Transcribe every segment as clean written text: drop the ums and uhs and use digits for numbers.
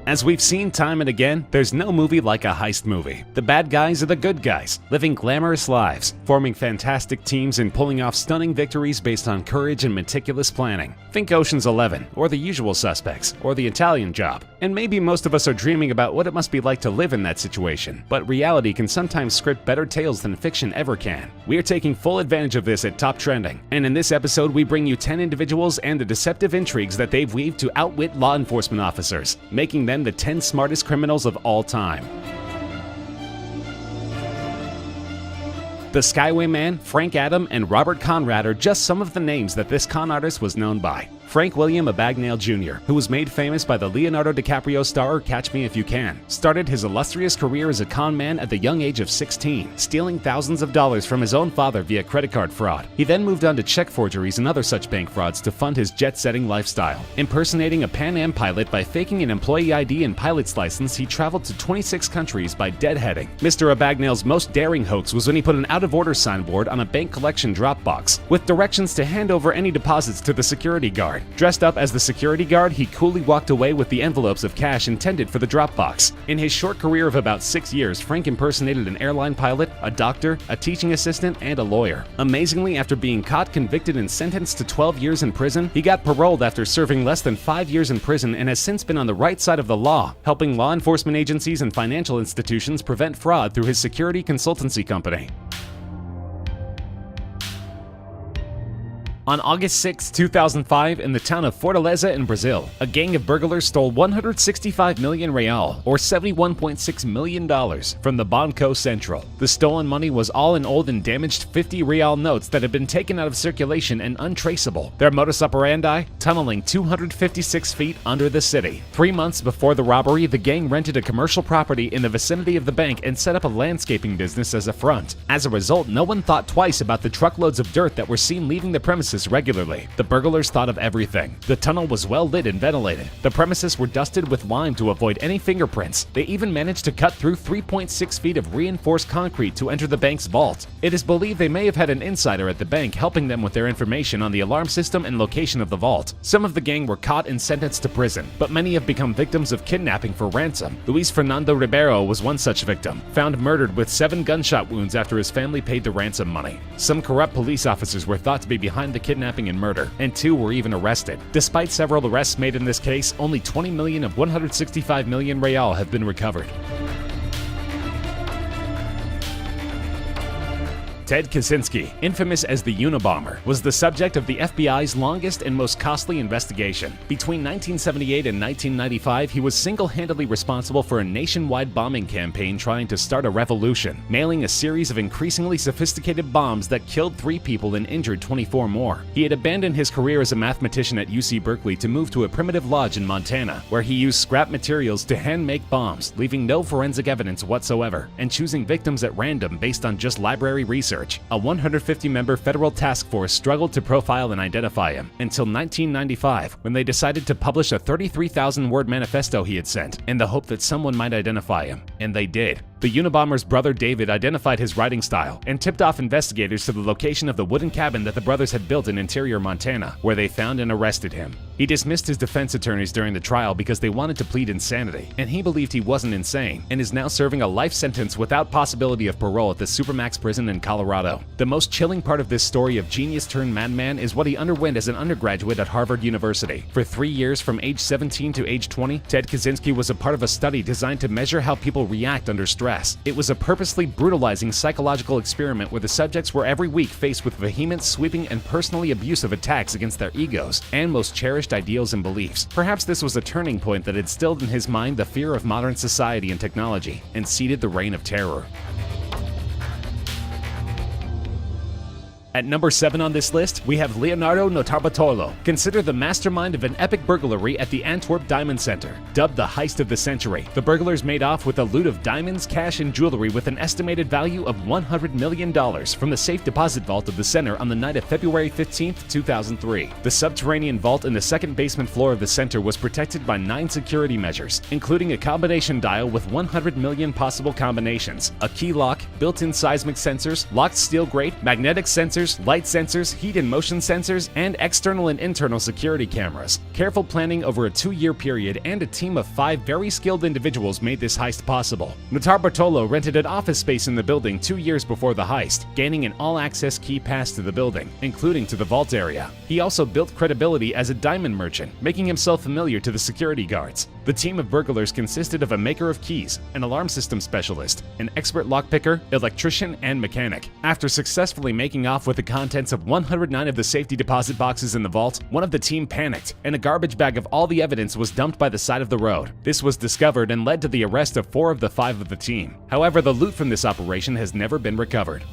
As we've seen time and again, there's no movie like a heist movie. The bad guys are the good guys, living glamorous lives, forming fantastic teams and pulling off stunning victories based on courage and meticulous planning. Think Ocean's 11, or The Usual Suspects, or The Italian Job. And maybe most of us are dreaming about what it must be like to live in that situation, but reality can sometimes script better tales than fiction ever can. We are taking full advantage of this at Top Trending, and in this episode we bring you 10 individuals and the deceptive intrigues that they've weaved to outwit law enforcement officers, making them the 10 smartest criminals of all time. The Skyway Man, Frank Adam, and Robert Conrad are just some of the names that this con artist was known by. Frank William Abagnale Jr., who was made famous by the Leonardo DiCaprio star Catch Me If You Can, started his illustrious career as a con man at the young age of 16, stealing thousands of dollars from his own father via credit card fraud. He then moved on to check forgeries and other such bank frauds to fund his jet-setting lifestyle. Impersonating a Pan Am pilot by faking an employee ID and pilot's license, he traveled to 26 countries by deadheading. Mr. Abagnale's most daring hoax was when he put an out-of-order signboard on a bank collection drop box, with directions to hand over any deposits to the security guard. Dressed up as the security guard, he coolly walked away with the envelopes of cash intended for the drop box. In his short career of about 6 years, Frank impersonated an airline pilot, a doctor, a teaching assistant, and a lawyer. Amazingly, after being caught, convicted, and sentenced to 12 years in prison, he got paroled after serving less than 5 years in prison and has since been on the right side of the law, helping law enforcement agencies and financial institutions prevent fraud through his security consultancy company. On August 6, 2005, in the town of Fortaleza in Brazil, a gang of burglars stole 165 million real, or $71.6 million, from the Banco Central. The stolen money was all in old and damaged 50 real notes that had been taken out of circulation and untraceable. Their modus operandi? Tunneling 256 feet under the city. 3 months before the robbery, the gang rented a commercial property in the vicinity of the bank and set up a landscaping business as a front. As a result, no one thought twice about the truckloads of dirt that were seen leaving the premises regularly. The burglars thought of everything. The tunnel was well lit and ventilated. The premises were dusted with lime to avoid any fingerprints. They even managed to cut through 3.6 feet of reinforced concrete to enter the bank's vault. It is believed they may have had an insider at the bank helping them with their information on the alarm system and location of the vault. Some of the gang were caught and sentenced to prison, but many have become victims of kidnapping for ransom. Luis Fernando Ribeiro was one such victim, found murdered with 7 gunshot wounds after his family paid the ransom money. Some corrupt police officers were thought to be behind the kidnapping and murder, and 2 were even arrested. Despite several arrests made in this case, only 20 million of 165 million real have been recovered. Ted Kaczynski, infamous as the Unabomber, was the subject of the FBI's longest and most costly investigation. Between 1978 and 1995, he was single-handedly responsible for a nationwide bombing campaign trying to start a revolution, mailing a series of increasingly sophisticated bombs that killed 3 people and injured 24 more. He had abandoned his career as a mathematician at UC Berkeley to move to a primitive lodge in Montana, where he used scrap materials to hand-make bombs, leaving no forensic evidence whatsoever, and choosing victims at random based on just library research. A 150-member federal task force struggled to profile and identify him until 1995, when they decided to publish a 33,000-word manifesto he had sent, in the hope that someone might identify him. And they did. The Unabomber's brother David identified his writing style and tipped off investigators to the location of the wooden cabin that the brothers had built in interior Montana, where they found and arrested him. He dismissed his defense attorneys during the trial because they wanted to plead insanity, and he believed he wasn't insane, and is now serving a life sentence without possibility of parole at the Supermax prison in Colorado. The most chilling part of this story of genius turned madman is what he underwent as an undergraduate at Harvard University. For 3 years, from age 17 to age 20, Ted Kaczynski was a part of a study designed to measure how people react under stress. It was a purposely brutalizing psychological experiment where the subjects were every week faced with vehement, sweeping, and personally abusive attacks against their egos and most cherished ideals and beliefs. Perhaps this was a turning point that instilled in his mind the fear of modern society and technology and seeded the reign of terror. At number 7 on this list, we have Leonardo Notarbartolo, considered the mastermind of an epic burglary at the Antwerp Diamond Center. Dubbed the heist of the century, the burglars made off with a loot of diamonds, cash, and jewelry with an estimated value of $100 million from the safe deposit vault of the center on the night of February 15, 2003. The subterranean vault in the second basement floor of the center was protected by 9 security measures, including a combination dial with 100 million possible combinations, a key lock, built-in seismic sensors, locked steel grate, magnetic sensors, sensors, light sensors, heat and motion sensors, and external and internal security cameras. Careful planning over a 2-year period and a team of 5 very skilled individuals made this heist possible. Notarbartolo rented an office space in the building 2 years before the heist, gaining an all-access key pass to the building, including to the vault area. He also built credibility as a diamond merchant, making himself familiar to the security guards. The team of burglars consisted of a maker of keys, an alarm system specialist, an expert lockpicker, electrician, and mechanic. After successfully making off with the contents of 109 of the safety deposit boxes in the vault, one of the team panicked, and a garbage bag of all the evidence was dumped by the side of the road. This was discovered and led to the arrest of 4 of the 5 of the team. However, the loot from this operation has never been recovered.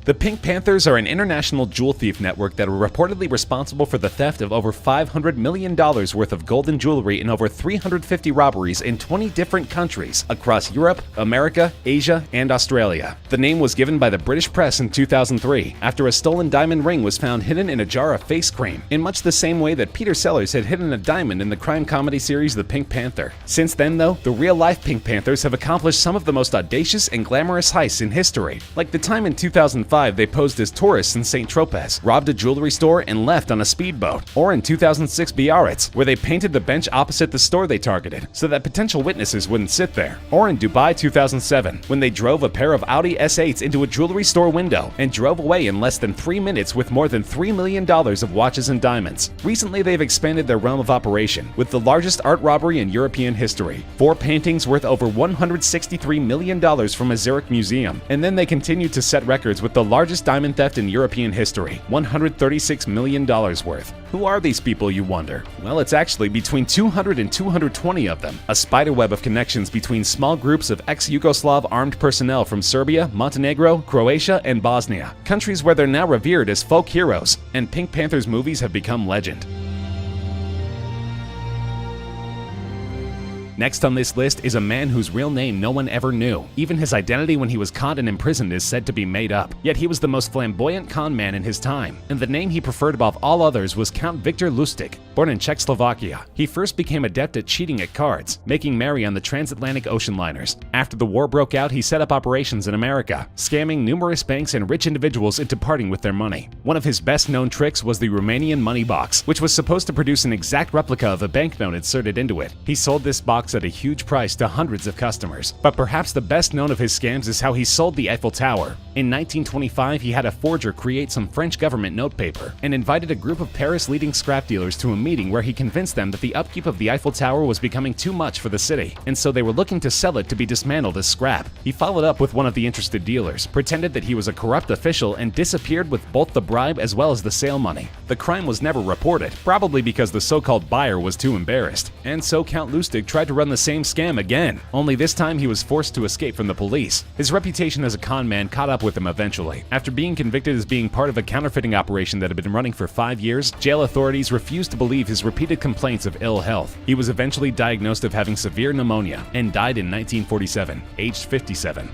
The Pink Panthers are an international jewel thief network that were reportedly responsible for the theft of over $500 million worth of gold and jewelry in over 350 robberies in 20 different countries across Europe, America, Asia, and Australia. The name was given by the British press in 2003 after a stolen diamond ring was found hidden in a jar of face cream, in much the same way that Peter Sellers had hidden a diamond in the crime comedy series The Pink Panther. Since then, though, the real-life Pink Panthers have accomplished some of the most audacious and glamorous heists in history, like the time in 2005 they posed as tourists in St. Tropez, robbed a jewelry store, and left on a speedboat. Or in 2006 Biarritz, where they painted the bench opposite the store they targeted so that potential witnesses wouldn't sit there. Or in Dubai 2007, when they drove a pair of Audi S8s into a jewelry store window and drove away in less than 3 minutes with more than $3 million of watches and diamonds. Recently, they've expanded their realm of operation with the largest art robbery in European history. 4 paintings worth over $163 million from a Zurich museum. And then they continued to set records with the largest diamond theft in European history, $136 million worth. Who are these people, you wonder? Well, it's actually between 200 and 220 of them, a spiderweb of connections between small groups of ex-Yugoslav armed personnel from Serbia, Montenegro, Croatia, and Bosnia, countries where they're now revered as folk heroes, and Pink Panthers movies have become legend. Next on this list is a man whose real name no one ever knew. Even his identity when he was caught and imprisoned is said to be made up. Yet he was the most flamboyant con man in his time, and the name he preferred above all others was Count Viktor Lustig. Born in Czechoslovakia, he first became adept at cheating at cards, making merry on the transatlantic ocean liners. After the war broke out, he set up operations in America, scamming numerous banks and rich individuals into parting with their money. One of his best-known tricks was the Romanian money box, which was supposed to produce an exact replica of a banknote inserted into it. He sold this box at a huge price to hundreds of customers. But perhaps the best known of his scams is how he sold the Eiffel Tower. In 1925, he had a forger create some French government notepaper and invited a group of Paris leading scrap dealers to a meeting where he convinced them that the upkeep of the Eiffel Tower was becoming too much for the city, and so they were looking to sell it to be dismantled as scrap. He followed up with one of the interested dealers, pretended that he was a corrupt official, and disappeared with both the bribe as well as the sale money. The crime was never reported, probably because the so-called buyer was too embarrassed, and so Count Lustig tried to run the same scam again, only this time he was forced to escape from the police. His reputation as a con man caught up with him eventually. After being convicted as being part of a counterfeiting operation that had been running for 5 years, jail authorities refused to believe his repeated complaints of ill health. He was eventually diagnosed of having severe pneumonia and died in 1947, aged 57.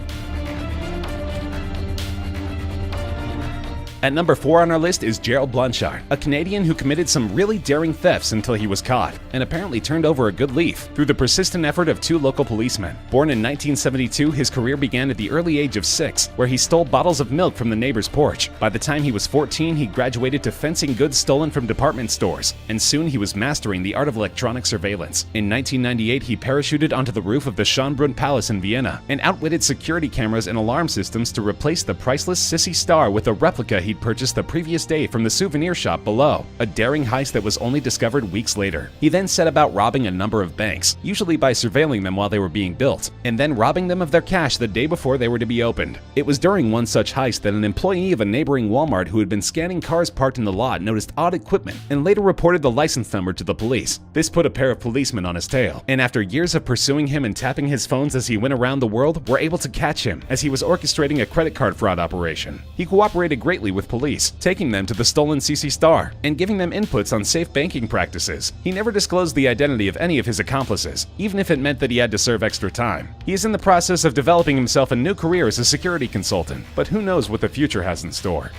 At number 4 on our list is Gerald Blanchard, a Canadian who committed some really daring thefts until he was caught, and apparently turned over a good leaf through the persistent effort of 2 local policemen. Born in 1972, his career began at the early age of 6, where he stole bottles of milk from the neighbor's porch. By the time he was 14, he graduated to fencing goods stolen from department stores, and soon he was mastering the art of electronic surveillance. In 1998, he parachuted onto the roof of the Schönbrunn Palace in Vienna, and outwitted security cameras and alarm systems to replace the priceless Sissy Star with a replica he'd purchased the previous day from the souvenir shop below, a daring heist that was only discovered weeks later. He then set about robbing a number of banks, usually by surveilling them while they were being built, and then robbing them of their cash the day before they were to be opened. It was during one such heist that an employee of a neighboring Walmart who had been scanning cars parked in the lot noticed odd equipment and later reported the license number to the police. This put a pair of policemen on his tail, and after years of pursuing him and tapping his phones as he went around the world, were able to catch him as he was orchestrating a credit card fraud operation. He cooperated greatly with police, taking them to the stolen CC Star and giving them inputs on safe banking practices. He never disclosed the identity of any of his accomplices, even if it meant that he had to serve extra time. He is in the process of developing himself a new career as a security consultant, but who knows what the future has in store.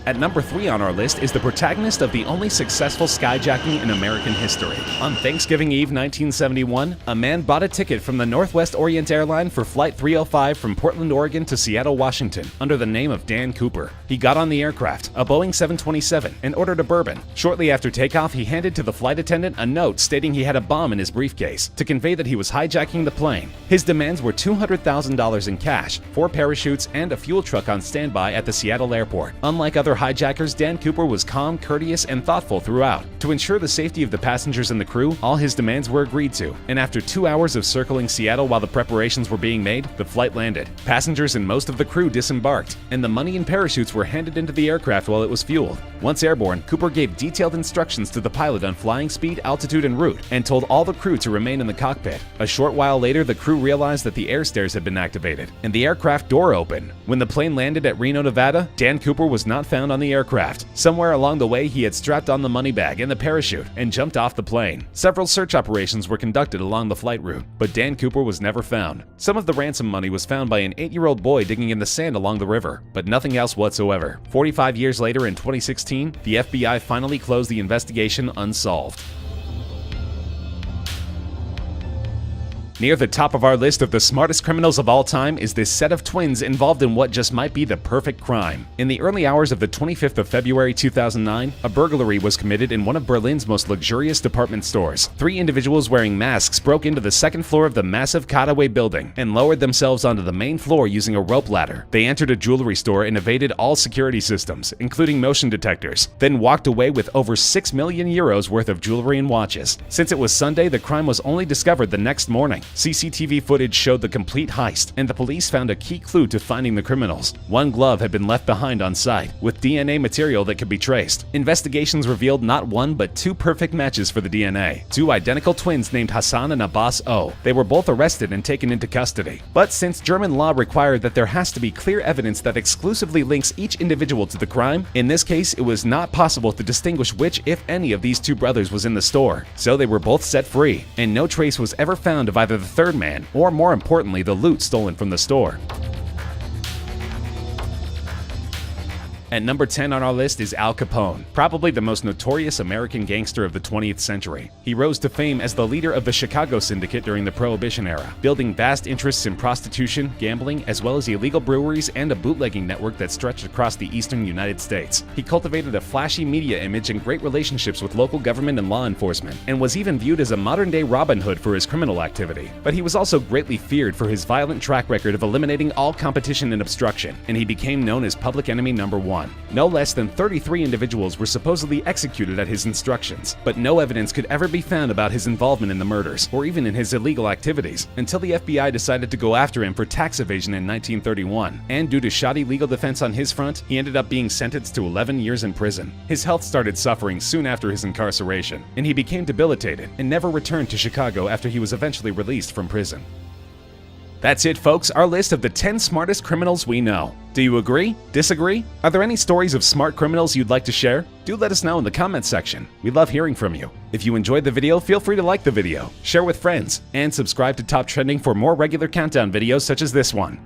At number 3 on our list is the protagonist of the only successful skyjacking in American history. On Thanksgiving Eve 1971, a man bought a ticket from the Northwest Orient Airline for Flight 305 from Portland, Oregon to Seattle, Washington, under the name of Dan Cooper. He got on the aircraft, a Boeing 727, and ordered a bourbon. Shortly after takeoff, he handed to the flight attendant a note stating he had a bomb in his briefcase to convey that he was hijacking the plane. His demands were $200,000 in cash, 4 parachutes, and a fuel truck on standby at the Seattle airport. Unlike other hijackers, Dan Cooper was calm, courteous, and thoughtful throughout. To ensure the safety of the passengers and the crew, all his demands were agreed to, and after 2 hours of circling Seattle while the preparations were being made, the flight landed. Passengers and most of the crew disembarked, and the money and parachutes were handed into the aircraft while it was fueled. Once airborne, Cooper gave detailed instructions to the pilot on flying speed, altitude, and route, and told all the crew to remain in the cockpit. A short while later, the crew realized that the air stairs had been activated, and the aircraft door opened. When the plane landed at Reno, Nevada, Dan Cooper was not found on the aircraft. Somewhere along the way, he had strapped on the money bag and the parachute and jumped off the plane. Several search operations were conducted along the flight route, but Dan Cooper was never found. Some of the ransom money was found by an 8-year-old boy digging in the sand along the river, but nothing else whatsoever. 45 years later, in 2016, the FBI finally closed the investigation unsolved. Near the top of our list of the smartest criminals of all time is this set of twins involved in what just might be the perfect crime. In the early hours of the 25th of February 2009, a burglary was committed in one of Berlin's most luxurious department stores. 3 individuals wearing masks broke into the second floor of the massive Cutaway building and lowered themselves onto the main floor using a rope ladder. They entered a jewelry store and evaded all security systems, including motion detectors, then walked away with over 6 million euros worth of jewelry and watches. Since it was Sunday, the crime was only discovered the next morning. CCTV footage showed the complete heist, and the police found a key clue to finding the criminals. One glove had been left behind on site, with DNA material that could be traced. Investigations revealed not 1 but 2 perfect matches for the DNA. 2 identical twins named Hassan and Abbas O. They were both arrested and taken into custody. But since German law required that there has to be clear evidence that exclusively links each individual to the crime, in this case it was not possible to distinguish which, if any, of these 2 brothers was in the store. So they were both set free, and no trace was ever found of either the third man, or more importantly, the loot stolen from the store. At number 10 on our list is Al Capone, probably the most notorious American gangster of the 20th century. He rose to fame as the leader of the Chicago Syndicate during the Prohibition era, building vast interests in prostitution, gambling, as well as illegal breweries and a bootlegging network that stretched across the eastern United States. He cultivated a flashy media image and great relationships with local government and law enforcement, and was even viewed as a modern-day Robin Hood for his criminal activity. But he was also greatly feared for his violent track record of eliminating all competition and obstruction, and he became known as public enemy number 1. No less than 33 individuals were supposedly executed at his instructions, but no evidence could ever be found about his involvement in the murders, or even in his illegal activities, until the FBI decided to go after him for tax evasion in 1931. And due to shoddy legal defense on his front, he ended up being sentenced to 11 years in prison. His health started suffering soon after his incarceration, and he became debilitated and never returned to Chicago after he was eventually released from prison. That's it, folks, our list of the 10 smartest criminals we know. Do you agree? Disagree? Are there any stories of smart criminals you'd like to share? Do let us know in the comments section. We love hearing from you. If you enjoyed the video, feel free to like the video, share with friends, and subscribe to Top Trending for more regular countdown videos such as this one.